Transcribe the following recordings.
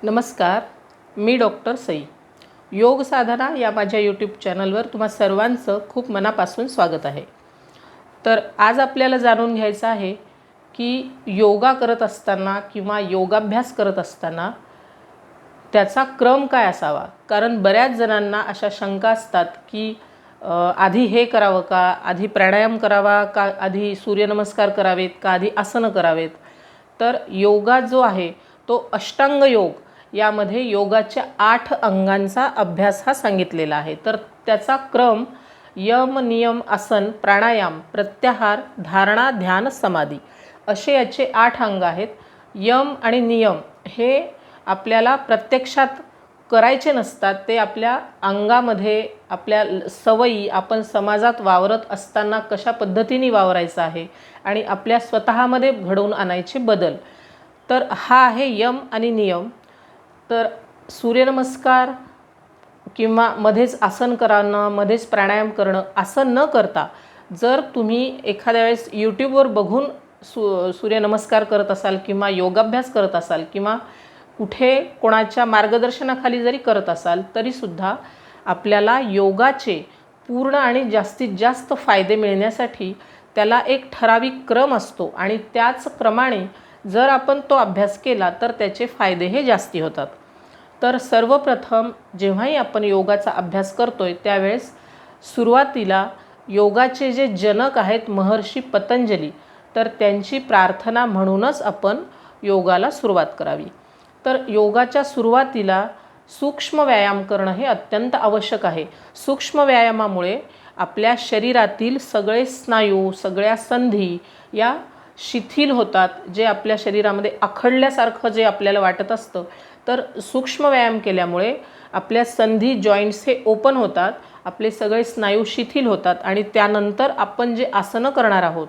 नमस्कार, मी डॉक्टर सई. योग साधना या माझ्या यूट्यूब चॅनलवर तुम्हा सर्वांचं खूप मनापासून स्वागत आहे. तर आज आपल्याला जाणून घ्यायचं आहे की योगा करत असताना किंवा योगाभ्यास करत असताना त्याचा क्रम काय असावा. कारण बऱ्याच जणांना अशा शंका असतात की आधी हे करावं का, आधी प्राणायाम करावा का, आधी सूर्यनमस्कार करावेत का, आधी आसनं करावेत. तर योगा जो आहे तो अष्टांग योग, यामध्ये योगाच्या 8 अंगांचा अभ्यास हा सांगितलेला आहे. तर त्याचा क्रम यम, नियम, आसन, प्राणायाम, प्रत्याहार, धारणा, ध्यान, समाधी असे याचे 8 अंग आहेत. यम आणि नियम हे आपल्याला प्रत्यक्षात करायचे नसतात, ते आपल्या अंगामध्ये, आपल्या सवयी, आपण समाजात वावरत असताना कशा पद्धतीने वावरायचं आहे आणि आपल्या स्वतःमध्ये घडवून आणायचे बदल. तर हा आहे यम आणि नियम. तर सूर्यनमस्कार किंवा मध्येच आसन करणं, मध्येच प्राणायाम करणं असं न करता, जर तुम्ही एखाद्या वेळेस यूट्यूबवर बघून सूर्यनमस्कार करत असाल किंवा योगाभ्यास करत असाल किंवा कुठे कोणाच्या मार्गदर्शनाखाली जरी करत असाल, तरीसुद्धा आपल्याला योगाचे पूर्ण आणि जास्तीत जास्त फायदे मिळण्यासाठी त्याला एक ठराविक क्रम असतो आणि त्याच क्रमाने जर आपण तो अभ्यास केला तर त्याचे फायदे हे जास्ती होतात. तर सर्वप्रथम जेव्हाही आपण योगाचा अभ्यास करतोय त्यावेळेस सुरुवातीला योगाचे जे जनक आहेत महर्षी पतंजली, तर त्यांची प्रार्थना म्हणूनच आपण योगाला सुरुवात करावी. तर योगाच्या सुरुवातीला सूक्ष्म व्यायाम करणं हे अत्यंत आवश्यक आहे. सूक्ष्म व्यायामामुळे आपल्या शरीरातील सगळे स्नायू, सगळ्या संधी या शिथिल होतात. जे आपल्या शरीरामध्ये आखडल्यासारखं जे आपल्याला वाटत असतं, तर सूक्ष्म व्यायाम केल्यामुळे आपल्या संधी, जॉईंट्स हे ओपन होतात, आपले सगळे स्नायू शिथिल होतात आणि त्यानंतर आपण जे आसनं करणार आहोत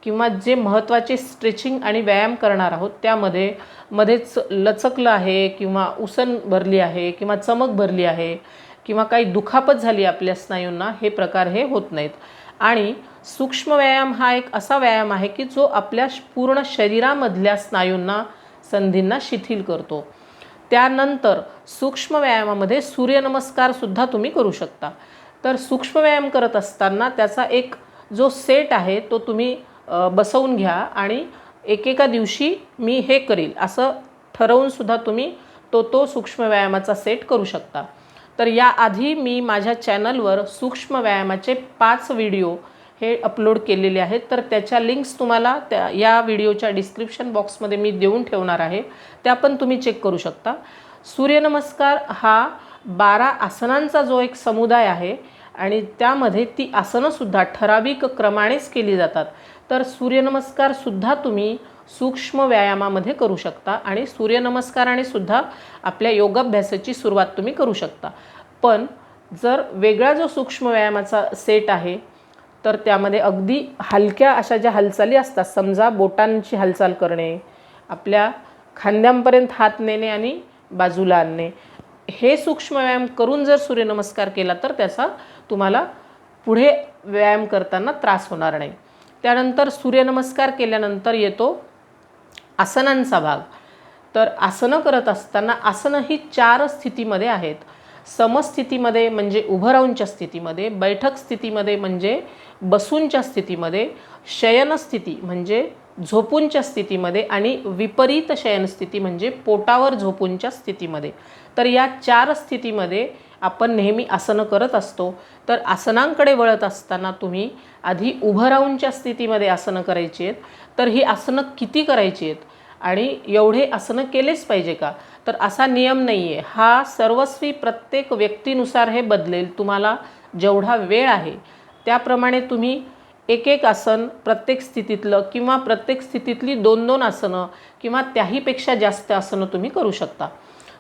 किंवा जे महत्त्वाचे स्ट्रेचिंग आणि व्यायाम करणार आहोत त्यामध्ये मध्येच लचकलं आहे किंवा उसण भरली आहे किंवा चमक भरली आहे किंवा काही दुखापत झाली आपल्या स्नायूंना, हे प्रकार हे होत नाहीत. आणि सूक्ष्म व्यायाम हा एक असा व्यायाम आहे की जो आपल्या पूर्ण शरीरामधल्या स्नायूंना, संधींना शिथिल करतो. त्यानंतर सूक्ष्म व्यायामामध्ये सूर्यनमस्कारसुद्धा तुम्ही करू शकता. तर सूक्ष्म व्यायाम करत असताना त्याचा एक जो सेट आहे तो तुम्ही बसवून घ्या आणि एकेका दिवशी मी हे करील असं ठरवूनसुद्धा तुम्ही तो सूक्ष्म व्यायामाचा सेट करू शकता. तर याआधी मी माझ्या चॅनलवर सूक्ष्म व्यायामाचे 5 व्हिडिओ हे अपलोड केलेले आहेत. तर त्याच्या लिंक्स तुम्हाला या व्हिडिओच्या डिस्क्रिप्शन बॉक्समध्ये मी देऊन ठेवणार आहे, त्या पण तुम्ही चेक करू शकता. सूर्यनमस्कार हा 12 आसनांचा जो एक समुदाय आहे आणि त्यामध्ये ती आसनंसुद्धा ठराविक क्रमानेच केली जातात. तर सूर्यनमस्कारसुद्धा तुम्ही सूक्ष्म व्यायामामध्ये करू शकता आणि सूर्यनमस्काराने सुद्धा आपल्या योगाभ्यासाची सुरुवात तुम्ही करू शकता. पण जर वेगळा जो सूक्ष्म व्यायामाचा सेट आहे तर त्यामध्ये अगदी हलक्या अशा ज्या हालचाली असतात, समजा बोटांची हालचाल करणे, आपल्या खांद्यांपर्यंत हात नेणे आणि बाजूला आणणे, हे सूक्ष्म व्यायाम करून जर सूर्यनमस्कार केला तर त्याचा तुम्हाला पुढे व्यायाम करताना त्रास होणार नाही. त्यानंतर सूर्यनमस्कार केल्यानंतर येतो आसनांचा भाग. तर आसनं करत असताना आसनं ही 4 स्थितीमध्ये आहेत. समस्थितीमध्ये म्हणजे उभं राहूनच्या स्थितीमध्ये, बैठक स्थितीमध्ये म्हणजे बसूनच्या स्थितीमध्ये, शयनस्थिती म्हणजे झोपूनच्या स्थितीमध्ये आणि विपरीत शयनस्थिती म्हणजे पोटावर झोपूनच्या स्थितीमध्ये. तर या 4 स्थितीमध्ये आपण नेहमी आसनं करत असतो. तर आसनांकडे वळत असताना तुम्ही आधी उभं राहूनच्या स्थितीमध्ये आसनं करायची आहेत. तर ही आसनं किती करायची आहेत आणि एवढे आसनं केलेच पाहिजे का, तर असा नियम नाही आहे. हा सर्वस्वी प्रत्येक व्यक्तीनुसार हे बदलेल. तुम्हाला जेवढा वेळ आहे त्याप्रमाणे तुम्ही एक आसन प्रत्येक स्थितीतलं किंवा प्रत्येक स्थितीतली 2-2 आसनं किंवा त्याहीपेक्षा जास्त आसनं तुम्ही करू शकता.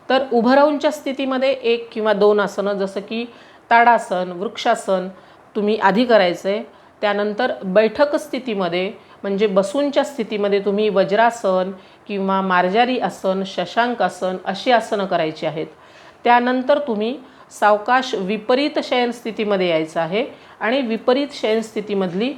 तर उभं राहूनच्या स्थितीमध्ये 1 किंवा 2 आसनं, जसं की ताडासन, वृक्षासन तुम्ही आधी करायचं आहे. त्यानंतर बैठक स्थितीमध्ये म्हणजे बसूनच्या स्थितीमध्ये तुम्ही वज्रासन किंवा मार्जारी आसन, शशांक आसन अशी आसनं करायची आहेत. त्यानंतर तुम्ही सावकाश विपरीत शयन स्थितीमध्ये यायचं आहे आणि विपरीत शयन स्थितीमधली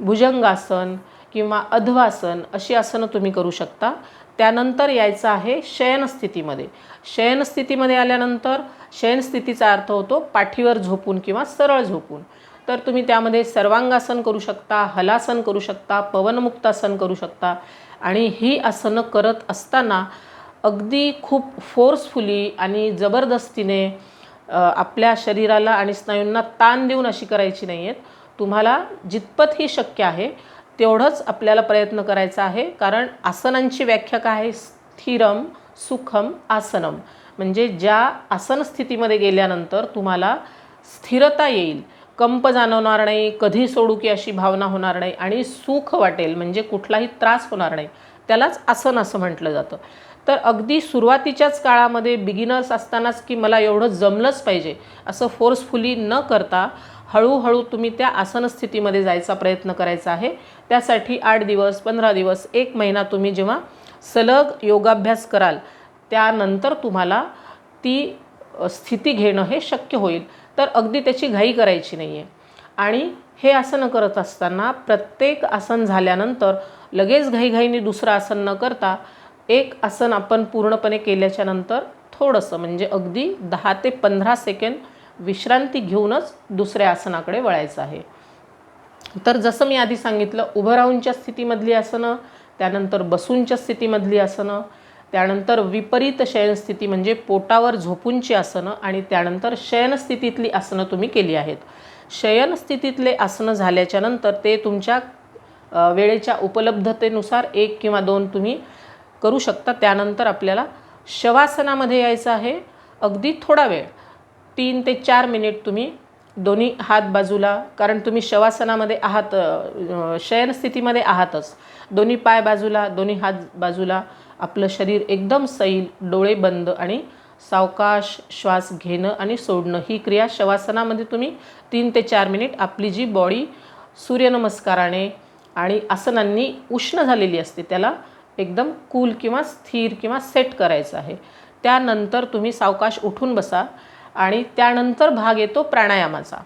भुजंगासन किंवा अध्वासन अशी आसनं तुम्ही करू शकता. त्यानंतर यायचं आहे शयनस्थितीमध्ये. शयनस्थितीमध्ये आल्यानंतर शयनस्थितीचा अर्थ होतो पाठीवर झोपून किंवा सरळ झोपून. तर तुम्ही त्यामध्ये सर्वांगासन करू शकता, हलासन करू शकता, पवनमुक्तासन करू शकता. आणि ही आसनं करत असताना अगदी खूप फोर्सफुली आणि जबरदस्तीने आपल्या शरीराला आणि स्नायूंना ताण देऊन अशी करायची नाही आहेत. तुम्हाला जितपत ही शक्य आहे तेवढंच आपल्याला प्रयत्न करायचा आहे. कारण आसनांची व्याख्या काय आहे? स्थिरम सुखम आसनम. म्हणजे ज्या आसन स्थितीमध्ये गेल्यानंतर तुम्हाला स्थिरता येईल, कंप जाणवणार नाही, कधी सोडू की अशी भावना होणार नाही आणि सुख वाटेल, म्हणजे कुठलाही त्रास होणार नाही, त्यालाच आसन असं म्हटलं जातं. तर अगदी सुरुवातीच्याच काळामध्ये बिगिनर्स असतानाच की मला एवढं जमलंच पाहिजे असं फोर्सफुली न करता हळूहळू तुम्ही त्या आसन स्थितीमध्ये जायचा प्रयत्न करायचा आहे. त्यासाठी 8 दिवस, 15 दिवस, 1 महिना तुम्ही जेव्हा सलग योगाभ्यास कराल त्यानंतर तुम्हाला ती स्थिती घेणं हे शक्य होईल. तर अगदी त्याची घाई करायची नाही आहे. आणि हे आसन करत असताना प्रत्येक आसन झाल्यानंतर लगेच घाईघाईने दुसरं आसन न करता एक आसन आपण पूर्णपणे केल्याच्या नंतर थोडंसं म्हणजे अगदी 10 ते 15 सेकंद विश्रांती घेऊनच दुसऱ्या आसनाकडे वळायचं आहे. तर जसं मी आधी सांगितलं, उभं राहूनच्या स्थितीमधली आसनं, त्यानंतर बसूनच्या स्थितीमधली आसनं, त्यानंतर विपरीत शयनस्थिती म्हणजे पोटावर झोपूनची आसनं आणि त्यानंतर शयनस्थितीतली आसनं तुम्ही केली आहेत. शयनस्थितीतले आसनं झाल्याच्या नंतर ते तुमच्या वेळेच्या उपलब्धतेनुसार 1 किंवा 2 तुम्ही करू शकता. त्यानंतर आपल्याला शवासनामध्ये यायचं आहे. अगदी थोडा वेळ 3 ते 4 मिनिट तुम्ही दोन्ही हात बाजूला, कारण तुम्ही शवासनामध्ये आहात, शयनस्थितीमध्ये आहातच, दोन्ही पाय बाजूला, दोन्ही हात बाजूला, आपलं शरीर एकदम सैल, डोळे बंद आणि सावकाश श्वास घेणं आणि सोडणं ही क्रिया शवासनामध्ये तुम्ही 3 ते 4 मिनिट आपली जी बॉडी सूर्यनमस्काराने आणि आसनांनी उष्ण झालेली असते त्याला एकदम कूल किंवा स्थिर किंवा सेट करायचं आहे. त्यानंतर तुम्ही सावकाश उठून बसा आणि त्यानंतर भाग येतो प्राणायामाचा.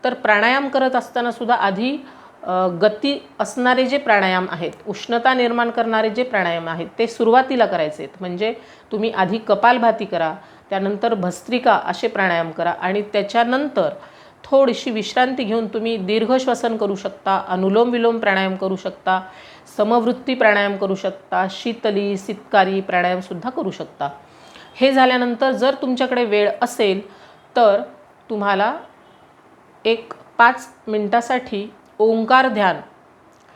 तर प्राणायाम करत असताना सुद्धा आधी गती असणारे जे प्राणायाम आहेत, उष्णता निर्माण करणारे जे प्राणायाम आहेत ते सुरुवातीला करायचे आहेत. म्हणजे तुम्ही आधी कपालभाती करा, त्यानंतर भस्त्रिका असे प्राणायाम करा आणि त्याच्यानंतर थोडीशी विश्रांती घेऊन तुम्ही दीर्घ श्वसन करू शकता, अनुलोम विलोम प्राणायाम करू शकता, समवृत्ती प्राणायाम करू शकता, शीतली सितकारी प्राणायामसुद्धा करू शकता. हे झाल्यानंतर जर तुमच्याकडे वेळ असेल तर तुम्हाला एक 5 मिनिटासाठी ओंकार ध्यान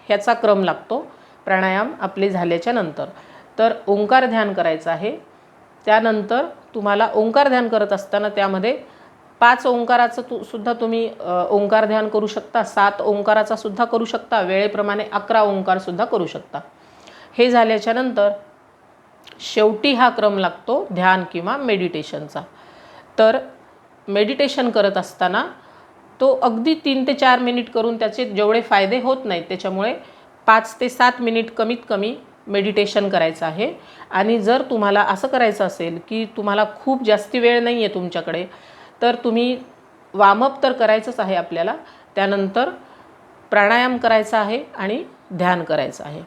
ह्याचा क्रम लागतो प्राणायाम आपले झाल्याच्या नंतर. तर ओंकार ध्यान करायचं आहे. त्यानंतर तुम्हाला ओंकार ध्यान करत असताना त्यामध्ये 5 ओंकाराचं सुद्धा तुम्ही ओंकार ध्यान करू शकता, 7 ओंकाराचा सुद्धा करू शकता, वेळेप्रमाणे 11 ओंकारसुद्धा करू शकता. हे झाल्याच्या नंतर शेवटी हा क्रम लागतो ध्यान किंवा मेडिटेशनचा. तर मेडिटेशन करत असताना तो अगदी 3 ते 4 मिनिट करून त्याचे जेवढे फायदे होत नाहीत त्याच्यामुळे 5 ते 7 मिनिट कमीत कमी मेडिटेशन करायचं आहे. आणि जर तुम्हाला असं करायचं असेल की तुम्हाला खूप जास्ती वेळ नाही आहे तुमच्याकडे, तर तुम्ही वार्मअप तर करायचंच आहे आपल्याला, त्यानंतर प्राणायाम करायचा आहे आणि ध्यान करायचं आहे.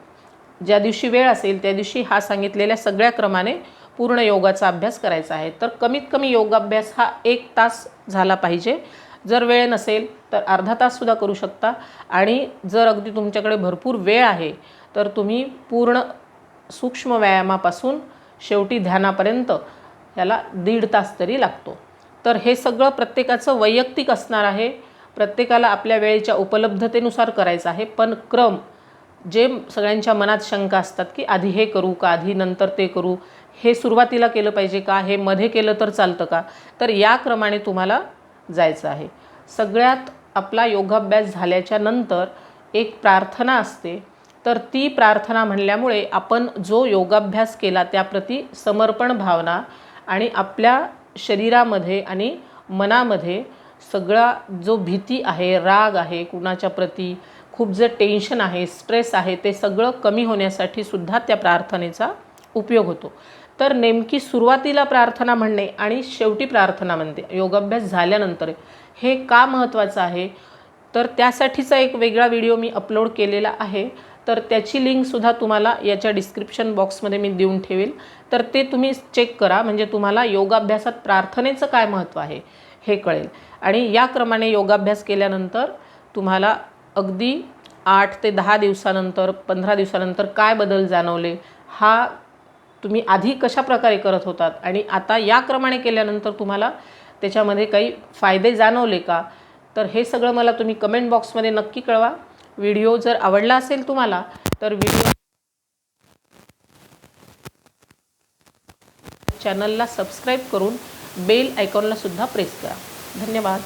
ज्या दिवशी वेळ असेल त्या दिवशी हा सांगितलेल्या सगळ्या क्रमाने पूर्ण योगाचा अभ्यास करायचा आहे. तर कमीत कमी योगाभ्यास हा 1 तास झाला पाहिजे. जर वेळ नसेल तर अर्धा ताससुद्धा करू शकता. आणि जर अगदी तुमच्याकडे भरपूर वेळ आहे तर तुम्ही पूर्ण सूक्ष्म व्यायामापासून शेवटी ध्यानापर्यंत याला 1.5 तास तरी लागतो. तर हे सगळं प्रत्येकाचं वैयक्तिक असणार आहे, प्रत्येकाला आपल्या वेळेच्या उपलब्धतेनुसार करायचं आहे. पण क्रम जे सगळ्यांच्या मनात शंका असतात की आधी हे करू का आधी नंतर ते करू, हे सुरुवातीला केलं पाहिजे का, हे मध्ये केलं तर चालतं का, तर या क्रमाने तुम्हाला जायचं आहे. सगळ्यात आपला योगाभ्यास झाल्याच्या नंतर एक प्रार्थना असते. तर ती प्रार्थना म्हणल्यामुळे आपण जो योगाभ्यास केला त्याप्रती समर्पण भावना आणि आपल्या शरीरामध्ये आणि मनामध्ये सगळा जो भीती आहे, राग आहे कुणाच्या प्रती, खूप जे टेन्शन आहे, स्ट्रेस आहे, ते सगळं कमी होण्यासाठी सुद्धा त्या प्रार्थनेचा उपयोग होतो. तर नेमकी सुरुवातीला प्रार्थना म्हणणे आणि शेवटी प्रार्थना म्हणते योगाभ्यास झाल्यानंतर हे का महत्त्वाचं आहे, तर त्यासाठीचा एक वेगळा व्हिडिओ मी अपलोड केलेला आहे. तर त्याची लिंकसुद्धा तुम्हाला याच्या डिस्क्रिप्शन बॉक्समध्ये मी देऊन ठेवेल. तर ते तुम्ही चेक करा, म्हणजे तुम्हाला योगाभ्यासात प्रार्थनेचं काय महत्त्व आहे हे कळेल. आणि या क्रमाने योगाभ्यास केल्यानंतर तुम्हाला अगदी 8 ते 10 दिवसानंतर 15 दिवसानंतर काय बदल जाणवले, हा तुम्ही आधी कशा प्रकारे करत होतात आणि आता या क्रमाने केल्यानंतर तुम्हाला त्याच्यामध्ये काही फायदे जाणवले का, तर हे सगळं मला तुम्ही कमेंट बॉक्समध्ये नक्की कळवा. व्हिडिओ जर आवडला असेल तुम्हाला तर चॅनलला सबस्क्राईब करून बेल आयकॉनला सुद्धा प्रेस करा. धन्यवाद.